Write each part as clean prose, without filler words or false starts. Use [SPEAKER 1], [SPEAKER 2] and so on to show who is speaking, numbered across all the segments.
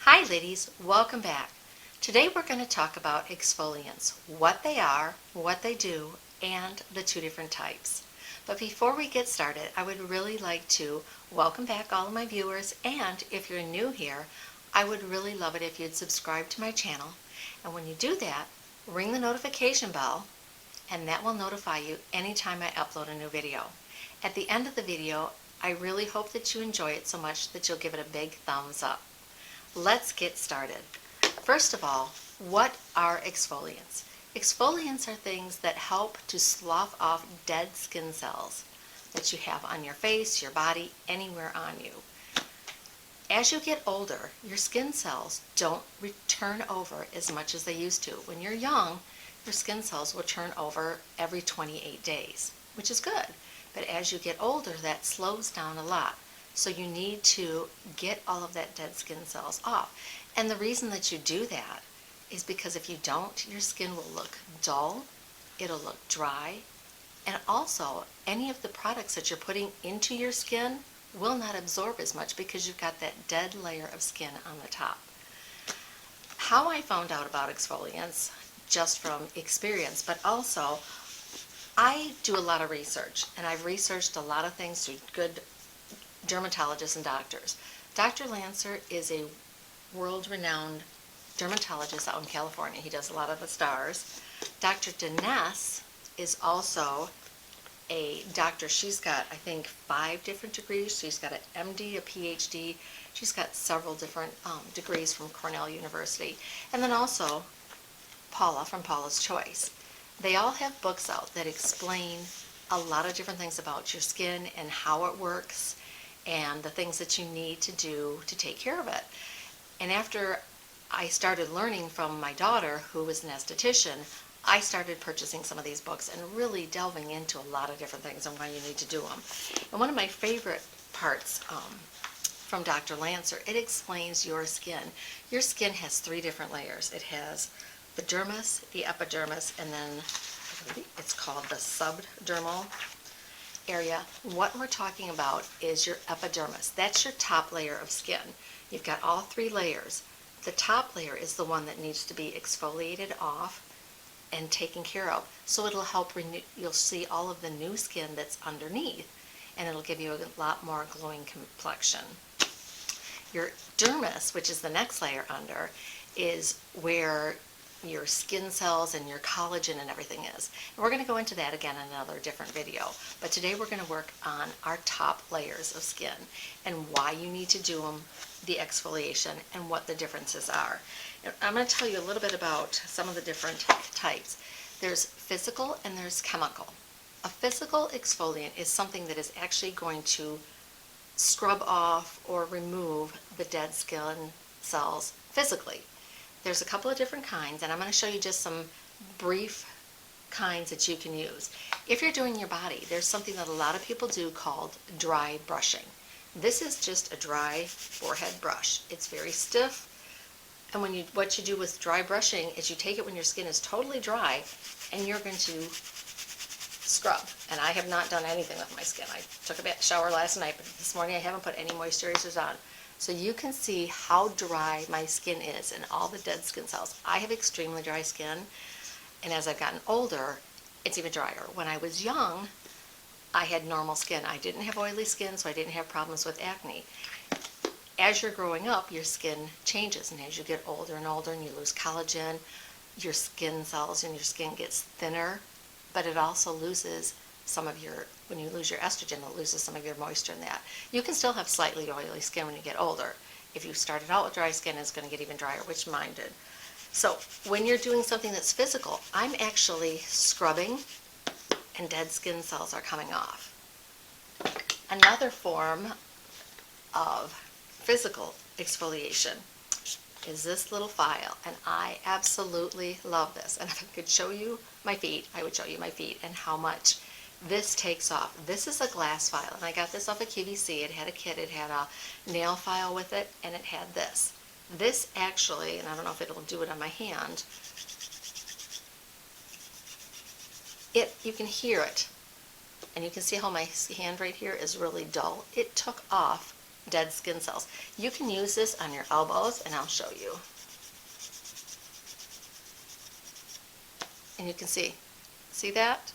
[SPEAKER 1] Hi ladies, welcome back. Today we're going to talk about exfoliants, what they are, what they do, and the two different types. But before we get started, I would really like to welcome back all of my viewers, and if you're new here, I would really love it if you'd subscribe to my channel. And when you do that, ring the notification bell, and that will notify you anytime I upload a new video. At the end of the video, I really hope that you enjoy it so much that you'll give it a big thumbs up. Let's get started. First of all, what are exfoliants? Exfoliants are things that help to slough off dead skin cells that you have on your face, your body, anywhere on you. As you get older, your skin cells don't turn over as much as they used to. When you're young, your skin cells will turn over every 28 days, which is good. But as you get older, that slows down a lot. So you need to get all of that dead skin cells off. And the reason that you do that is because if you don't, your skin will look dull, it'll look dry, and also any of the products that you're putting into your skin will not absorb as much because you've got that dead layer of skin on the top. How I found out about exfoliants, just from experience, but also I do a lot of research, and I've researched a lot of things through good dermatologists and doctors. Dr. Lancer is a world-renowned dermatologist out in California. He does a lot of the stars. Dr. Deness is also a doctor. She's got, I think, 5 different degrees. She's got an MD, a PhD. She's got several different degrees from Cornell University. And then also Paula from Paula's Choice. They all have books out that explain a lot of different things about your skin and how it works and the things that you need to do to take care of it. And after I started learning from my daughter, who was an esthetician, I started purchasing some of these books and really delving into a lot of different things and why you need to do them. And one of my favorite parts from Dr. Lancer, it explains your skin. Your skin has 3 different layers. It has the dermis, the epidermis, and then it's called the subdermal area. What we're talking about is your epidermis. That's your top layer of skin. You've got all 3 layers. The top layer is the one that needs to be exfoliated off and taken care of. So it'll help renew, you'll see all of the new skin that's underneath, and it'll give you a lot more glowing complexion. Your dermis, which is the next layer under, is where your skin cells and your collagen and everything is. And we're going to go into that again in another different video. But today we're going to work on our top layers of skin and why you need to do them, the exfoliation, and what the differences are. And I'm going to tell you a little bit about some of the different types. There's physical and there's chemical. A physical exfoliant is something that is actually going to scrub off or remove the dead skin cells physically. There's a couple of different kinds, and I'm going to show you just some brief kinds that you can use. If you're doing your body, there's something that a lot of people do called dry brushing. This is just a dry forehead brush. It's very stiff, and what you do with dry brushing is you take it when your skin is totally dry, and you're going to scrub. And I have not done anything with my skin. I took a shower last night, but this morning I haven't put any moisturizers on. So you can see how dry my skin is and all the dead skin cells. I have extremely dry skin, and as I've gotten older, it's even drier. When I was young, I had normal skin. I didn't have oily skin, so I didn't have problems with acne. As you're growing up, your skin changes, and as you get older and older and you lose collagen, your skin cells and your skin gets thinner, but it also loses some of your, when you lose your estrogen, it loses some of your moisture in that. You can still have slightly oily skin when you get older. If you started out with dry skin, it's going to get even drier, which mine did. So when you're doing something that's physical, I'm actually scrubbing and dead skin cells are coming off. Another form of physical exfoliation is this little file, and I absolutely love this. And if I could show you my feet, I would show you my feet and how much this takes off. This is a glass file, and I got this off of QVC. It had a kit, it had a nail file with it, and it had this. This actually, and I don't know if it'll do it on my hand, you can hear it, and you can see how my hand right here is really dull. It took off dead skin cells. You can use this on your elbows, and I'll show you. And you can see that?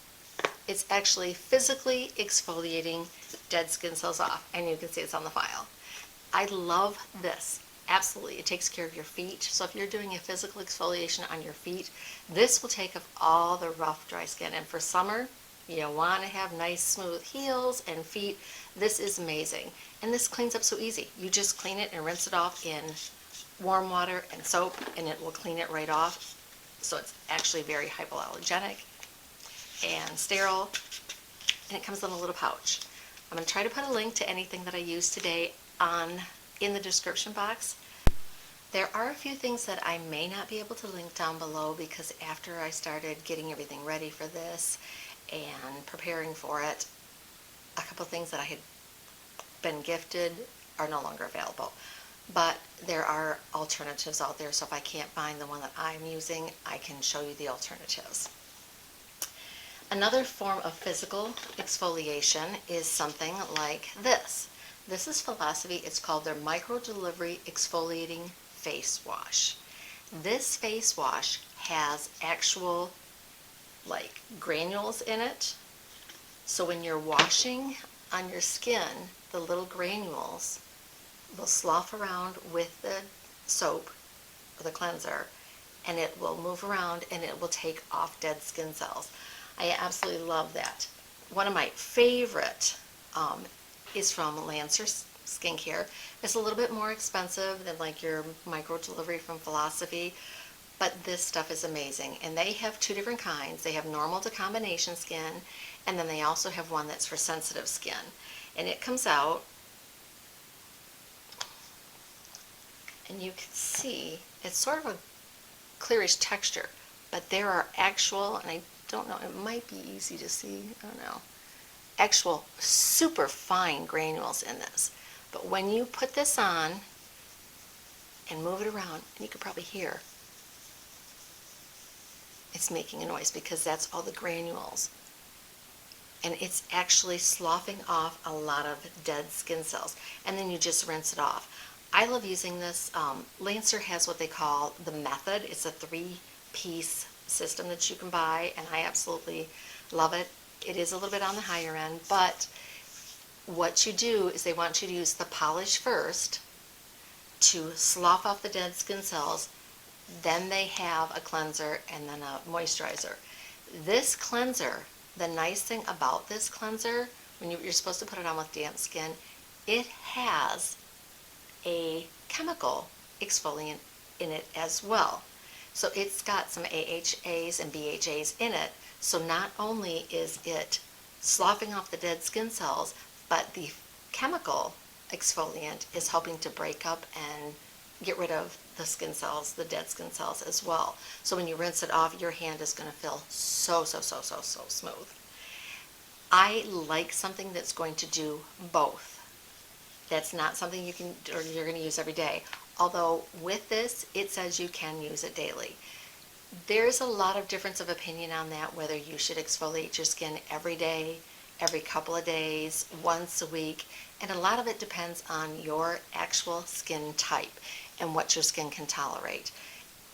[SPEAKER 1] It's actually physically exfoliating dead skin cells off, and you can see it's on the file. I love this. Absolutely. It takes care of your feet. So if you're doing a physical exfoliation on your feet, this will take off all the rough, dry skin. And for summer, you want to have nice, smooth heels and feet. This is amazing. And this cleans up so easy. You just clean it and rinse it off in warm water and soap, and it will clean it right off. So it's actually very hypoallergenic and sterile, and it comes in a little pouch. I'm going to try to put a link to anything that I used today in the description box. There are a few things that I may not be able to link down below because after I started getting everything ready for this and preparing for it, a couple things that I had been gifted are no longer available. But there are alternatives out there, so if I can't find the one that I'm using, I can show you the alternatives. Another form of physical exfoliation is something like this. This is Philosophy. It's called their Micro Delivery Exfoliating Face Wash. This face wash has actual granules in it. So when you're washing on your skin, the little granules will slough around with the soap or the cleanser, and it will move around and it will take off dead skin cells. I absolutely love that. One of my favorite is from Lancer Skincare. It's a little bit more expensive than like your micro delivery from Philosophy, but this stuff is amazing. And they have two different kinds. They have normal to combination skin, and then they also have one that's for sensitive skin. And it comes out, and you can see it's sort of a clearish texture, but there are actual, and I don't know, it might be easy to see, I don't know, actual super fine granules in this. But when you put this on and move it around, and you can probably hear it's making a noise because that's all the granules. And it's actually sloughing off a lot of dead skin cells. And then you just rinse it off. I love using this. Lancer has what they call the Method. It's a 3-piece system that you can buy, and I absolutely love it. It is a little bit on the higher end, but what you do is they want you to use the polish first to slough off the dead skin cells. Then they have a cleanser and then a moisturizer. This cleanser, the nice thing about this cleanser, when you're supposed to put it on with damp skin, it has a chemical exfoliant in it as well. So it's got some AHAs and BHAs in it. So not only is it sloughing off the dead skin cells, but the chemical exfoliant is helping to break up and get rid of the skin cells, the dead skin cells as well. So when you rinse it off, your hand is going to feel so smooth. I like something that's going to do both. That's not something you can, or you're going to use every day. Although with this, it says you can use it daily. There's a lot of difference of opinion on that, whether you should exfoliate your skin every day, every couple of days, once a week, and a lot of it depends on your actual skin type and what your skin can tolerate.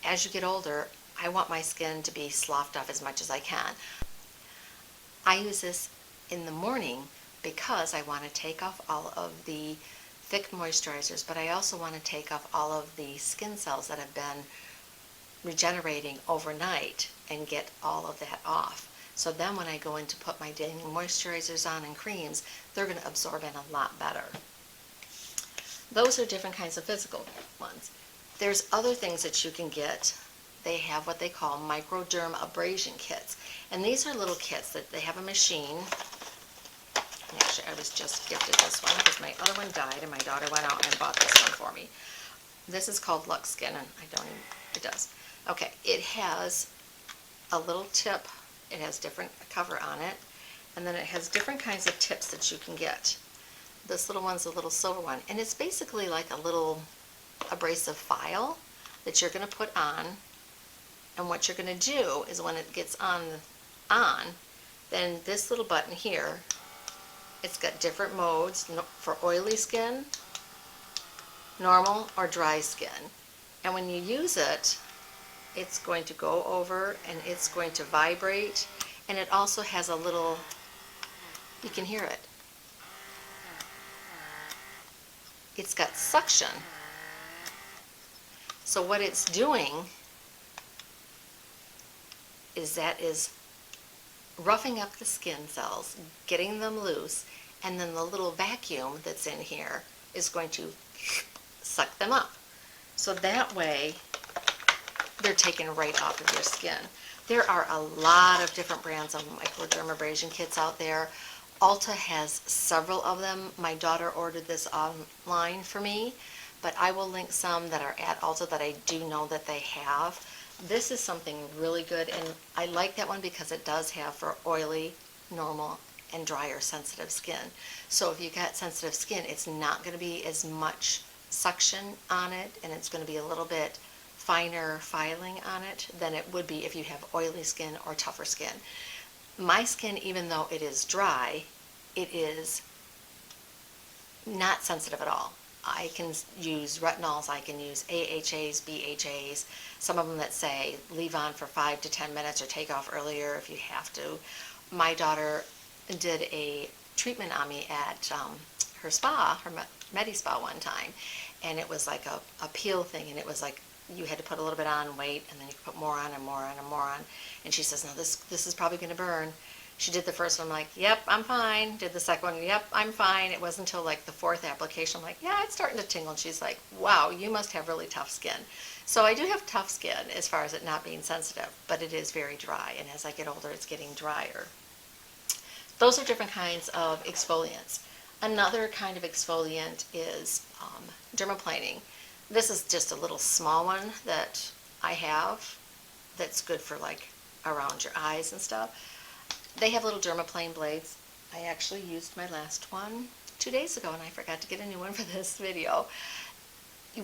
[SPEAKER 1] As you get older, I want my skin to be sloughed off as much as I can. I use this in the morning because I want to take off all of the thick moisturizers, but I also want to take off all of the skin cells that have been regenerating overnight and get all of that off. So then when I go in to put my daily moisturizers on and creams, they're going to absorb in a lot better. Those are different kinds of physical ones. There's other things that you can get. They have what they call microderm abrasion kits. And these are little kits that they have a machine. Actually, I was just gifted this one because my other one died and my daughter went out and bought this one for me. This is called Lux Skin, and it does. Okay, it has a little tip. It has different cover on it, and then it has different kinds of tips that you can get. This little one's a little silver one, and it's basically like a little abrasive file that you're going to put on, and what you're going to do is when it gets on, then this little button here, it's got different modes for oily skin, normal or dry skin. And when you use it, it's going to go over and it's going to vibrate, and it also has a little, you can hear it. It's got suction. So what it's doing is that is roughing up the skin cells, getting them loose, and then the little vacuum that's in here is going to suck them up. So that way, they're taken right off of your skin. There are a lot of different brands of microdermabrasion kits out there. Ulta has several of them. My daughter ordered this online for me, but I will link some that are at Ulta that I do know that they have. This is something really good, and I like that one because it does have for oily, normal, and drier sensitive skin. So if you got sensitive skin, it's not going to be as much suction on it, and it's going to be a little bit finer filing on it than it would be if you have oily skin or tougher skin. My skin, even though it is dry, it is not sensitive at all. I can use retinols, I can use AHAs, BHAs, some of them that say leave on for 5 to 10 minutes or take off earlier if you have to. My daughter did a treatment on me at her spa, her Medi-Spa one time, and it was like a peel thing, and it was like you had to put a little bit on, wait, and then you put more on and more on and more on. And she says, no, this is probably going to burn. She did the first one, I'm like, yep, I'm fine. Did the second one, yep, I'm fine. It wasn't until like the fourth application, I'm like, yeah, it's starting to tingle. And she's like, wow, you must have really tough skin. So I do have tough skin as far as it not being sensitive, but it is very dry. And as I get older, it's getting drier. Those are different kinds of exfoliants. Another kind of exfoliant is dermaplaning. This is just a little small one that I have that's good for like around your eyes and stuff. They have little dermaplane blades. I actually used my last one 2 days ago, and I forgot to get a new one for this video.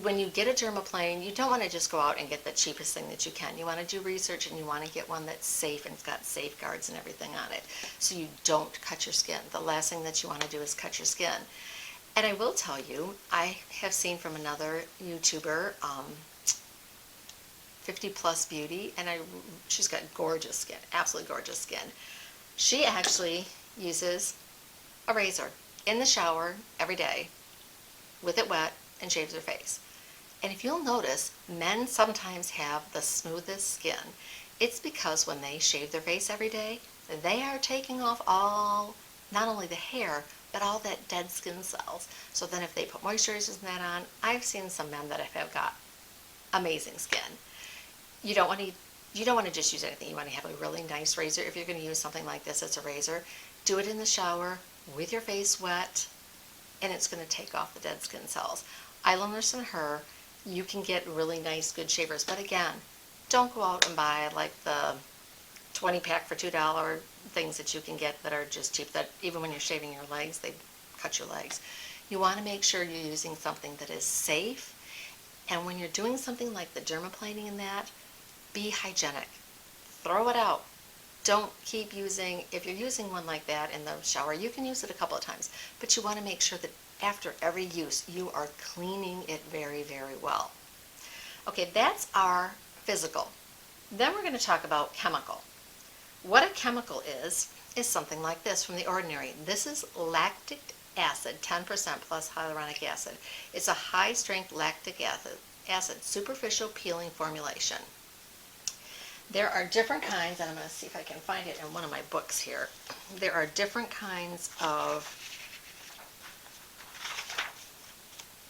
[SPEAKER 1] When you get a dermaplane, you don't want to just go out and get the cheapest thing that you can. You want to do research, and you want to get one that's safe and it's got safeguards and everything on it, so you don't cut your skin. The last thing that you want to do is cut your skin. And I will tell you, I have seen from another YouTuber, 50+beauty, and she's got gorgeous skin, absolutely gorgeous skin. She actually uses a razor in the shower every day with it wet and shaves her face. And if you'll notice, men sometimes have the smoothest skin. It's because when they shave their face every day, they are taking off all, not only the hair, but all that dead skin cells. So then if they put moisturizers and that on, I've seen some men that have got amazing skin. You don't want to just use anything. You want to have a really nice razor. If you're going to use something like this, it's a razor. Do it in the shower with your face wet, and it's going to take off the dead skin cells. I learned this from her. You can get really nice, good shavers, but again, don't go out and buy like the 20 pack for $2 things that you can get that are just cheap, that even when you're shaving your legs, they cut your legs. You want to make sure you're using something that is safe, and when you're doing something like the dermaplaning and that, be hygienic. Throw it out. Don't keep using, if you're using one like that in the shower, you can use it a couple of times, but you want to make sure that after every use, you are cleaning it very, very well. Okay, that's our physical. Then we're going to talk about chemical. What a chemical is something like this from The Ordinary. This is lactic acid, 10% plus hyaluronic acid. It's a high-strength lactic acid, superficial peeling formulation. There are different kinds, and I'm going to see if I can find it in one of my books here. There are different kinds of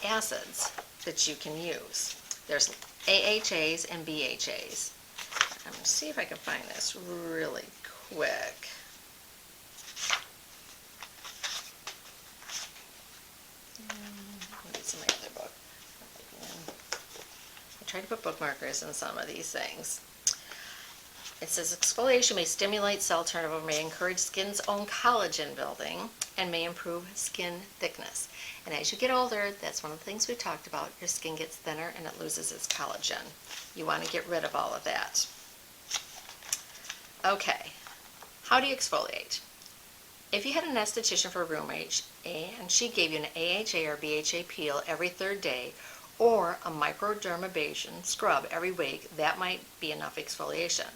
[SPEAKER 1] acids that you can use. There's AHAs and BHAs. I'm going to see if I can find this really quick. Let me see my other book. I tried to put bookmarkers in some of these things. It says exfoliation may stimulate cell turnover, may encourage skin's own collagen building, and may improve skin thickness. And as you get older, that's one of the things we talked about. Your skin gets thinner and it loses its collagen. You want to get rid of all of that. Okay, how do you exfoliate? If you had an esthetician for a roommate and she gave you an AHA or BHA peel every third day or a microdermabrasion scrub every week, that might be enough exfoliation.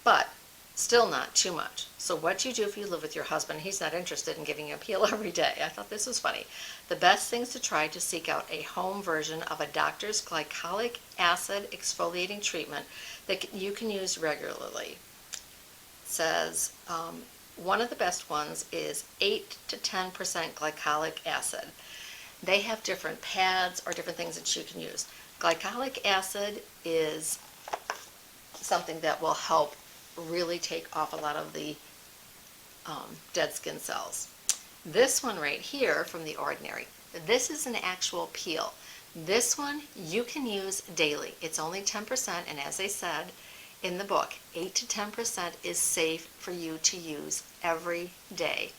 [SPEAKER 1] But still not too much. So what do you do if you live with your husband? He's not interested in giving you a peel every day. I thought this was funny. The best thing is to try to seek out a home version of a doctor's glycolic acid exfoliating treatment that you can use regularly. It says one of the best ones is 8 to 10% glycolic acid. They have different pads or different things that you can use. Glycolic acid is something that will help really take off a lot of the dead skin cells. This one right here from The Ordinary, this is an actual peel. This one you can use daily. It's only 10%, and as I said in the book, 8 to 10% is safe for you to use every day.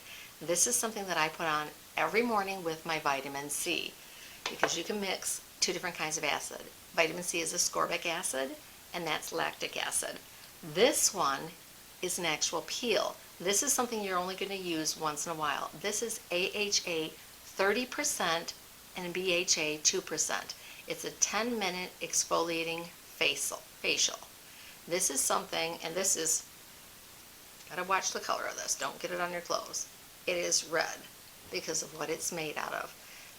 [SPEAKER 1] This is something that I put on every morning with my vitamin C, because you can mix two different kinds of acid. Vitamin C is ascorbic acid, and that's lactic acid. This one is an actual peel. This is something you're only going to use once in a while. This is AHA 30% and BHA 2%. It's a 10-minute exfoliating facial. This is something, and this is, gotta watch the color of this. Don't get it on your clothes. It is red because of what it's made out of.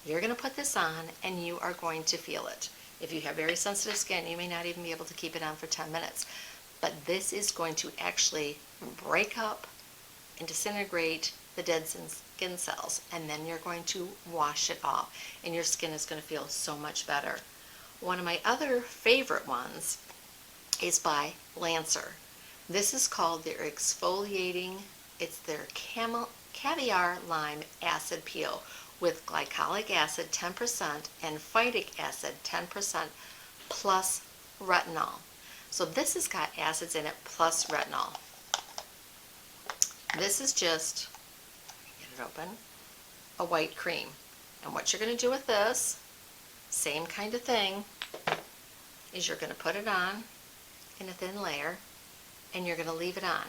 [SPEAKER 1] You're going to put this on and you are going to feel it. If you have very sensitive skin, you may not even be able to keep it on for 10 minutes. But this is going to actually break up and disintegrate the dead skin cells, and then you're going to wash it off, and your skin is going to feel so much better. One of my other favorite ones is by Lancer. This is called their exfoliating, it's their caviar lime acid peel with glycolic acid 10% and phytic acid 10% plus retinol. So this has got acids in it plus retinol. This is just, get it open, a white cream. And what you're going to do with this, same kind of thing, is you're going to put it on in a thin layer, and you're going to leave it on.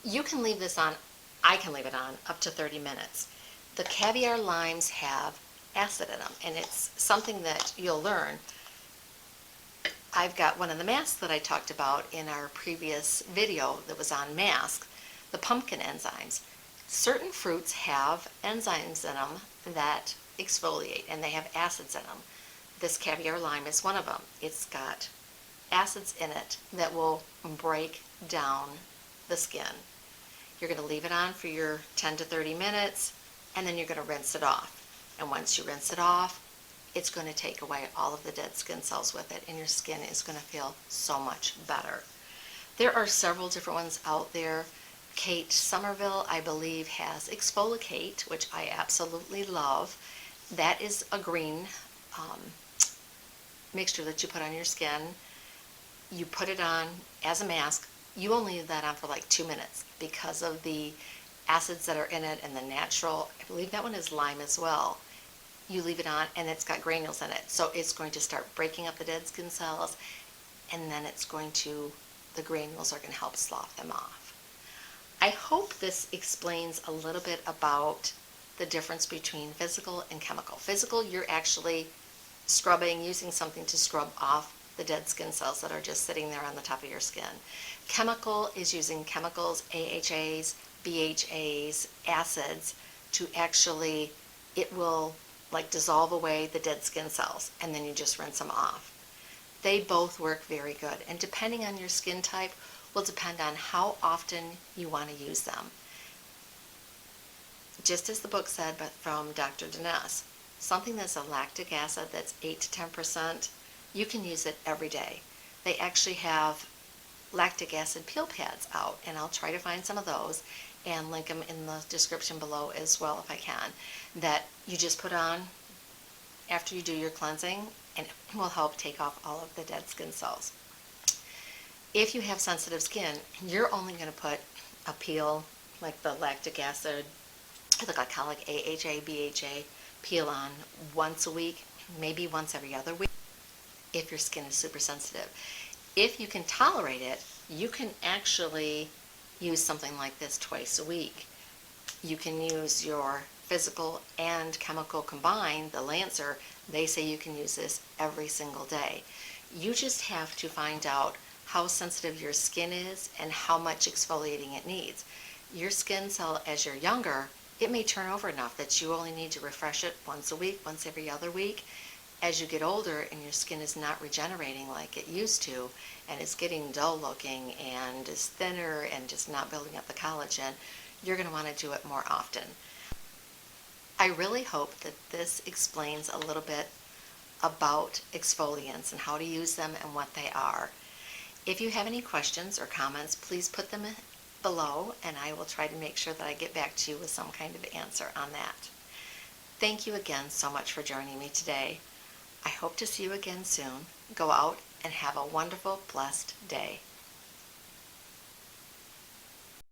[SPEAKER 1] You can leave this on, I can leave it on up to 30 minutes. The caviar limes have acid in them, and it's something that you'll learn. I've got one of the masks that I talked about in our previous video that was on masks, the pumpkin enzymes. Certain fruits have enzymes in them that exfoliate, and they have acids in them. This caviar lime is one of them. It's got acids in it that will break down the skin. You're going to leave it on for your 10 to 30 minutes, and then you're going to rinse it off. And once you rinse it off, it's going to take away all of the dead skin cells with it, and your skin is going to feel so much better. There are several different ones out there. Kate Somerville, I believe, has Exfoliate, which I absolutely love. That is a green mixture that you put on your skin. You put it on as a mask. You only leave that on for like 2 minutes because of the acids that are in it and the natural, I believe that one is lime as well. You leave it on and it's got granules in it. So it's going to start breaking up the dead skin cells, and then it's going to, the granules are going to help slough them off. I hope this explains a little bit about the difference between physical and chemical. Physical, you're actually scrubbing, using something to scrub off the dead skin cells that are just sitting there on the top of your skin. Chemical is using chemicals, AHAs, BHAs, acids, to actually, it will like dissolve away the dead skin cells, and then you just rinse them off. They both work very good, and depending on your skin type will depend on how often you want to use them. Just as the book said, but from Dr. Denise, something that's a lactic acid that's 8 to 10%, you can use it every day. They actually have lactic acid peel pads out, and I'll try to find some of those and link them in the description below as well if I can, that you just put on after you do your cleansing, and it will help take off all of the dead skin cells. If you have sensitive skin, you're only going to put a peel like the lactic acid, the glycolic AHA, BHA peel on once a week, maybe once every other week, if your skin is super sensitive. If you can tolerate it, you can actually use something like this twice a week. You can use your physical and chemical combined, the Lancer. They say you can use this every single day. You just have to find out how sensitive your skin is and how much exfoliating it needs. Your skin cell, as you're younger, it may turn over enough that you only need to refresh it once a week, once every other week. As you get older and your skin is not regenerating like it used to, and it's getting dull looking and is thinner and just not building up the collagen, you're going to want to do it more often. I really hope that this explains a little bit about exfoliants and how to use them and what they are. If you have any questions or comments, please put them below and I will try to make sure that I get back to you with some kind of answer on that. Thank you again so much for joining me today. I hope to see you again soon. Go out and have a wonderful, blessed day.